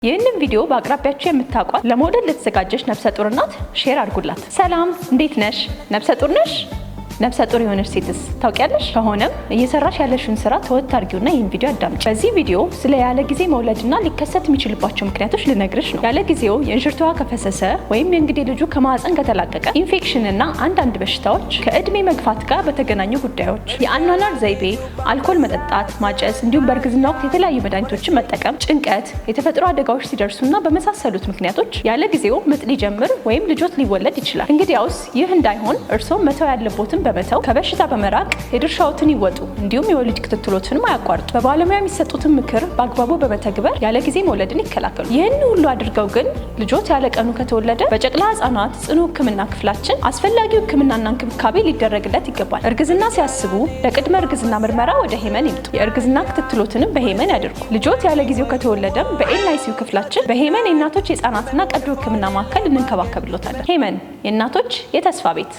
ይህንን ቪዲዮ በአቅራቢያችሁ የምታውቋት ለመውለድ ለተዘጋጀች ነፍሰ ጡር እናት ሼር አድርጉላት። ሰላም እንዴት ነሽ? ነፍሰ ጡር ነሽ? ነፍሰ ጡር የሆነች ሴትስ ታውቂያለሽ? ከሆነም እየሰራሽ ያለሽውን ስራ ተወት አድርጊውና ይህን ቪዲዮ አዳምጪ። በዚህ ቪዲዮ ስለ ያለ ጊዜ መውለድና ሊከሰት የሚችልባቸው ምክንያቶች ልነግርሽ ነው። ያለ ጊዜው የእንሽርቷ ከፈሰሰ ወይም የእንግዴ ልጁ ከማህፀን ከተላቀቀ፣ ኢንፌክሽንና አንዳንድ በሽታዎች፣ ከእድሜ መግፋት ጋር በተገናኙ ጉዳዮች፣ የአኗኗር ዘይቤ፣ አልኮል መጠጣት፣ ማጨስ እንዲሁም በእርግዝና ወቅት የተለያዩ መድኃኒቶችን መጠቀም፣ ጭንቀት፣ የተፈጥሮ አደጋዎች ሲደርሱና በመሳሰሉት ምክንያቶች ያለ ጊዜው ምጥ ሊጀምር ወይም ልጆት ሊወለድ ይችላል። እንግዲያውስ ይህ እንዳይሆን እርስዎ መተው ያለቦትን በመተው ከበሽታ በመራቅ የድርሻዎትን ይወጡ። እንዲሁም የወሊድ ክትትሎትንም አያቋርጡ። በባለሙያ የሚሰጡትን ምክር በአግባቡ በመተግበር ያለ ጊዜ መውለድን ይከላከሉ። ይህን ሁሉ አድርገው ግን ልጆት ያለ ቀኑ ከተወለደ በጨቅላ ህጻናት ጽኑ ህክምና ክፍላችን አስፈላጊው ህክምናና እንክብካቤ ሊደረግለት ይገባል። እርግዝና ሲያስቡ ለቅድመ እርግዝና ምርመራ ወደ ሄመን ይምጡ። የእርግዝና ክትትሎትንም በሄመን ያድርጉ። ልጆት ያለ ጊዜው ከተወለደም በኤንአይሲዩ ክፍላችን በሄመን የእናቶች የህጻናትና ቀዶ ህክምና ማዕከል እንንከባከብሎታለን። ሄመን የእናቶች የተስፋ ቤት።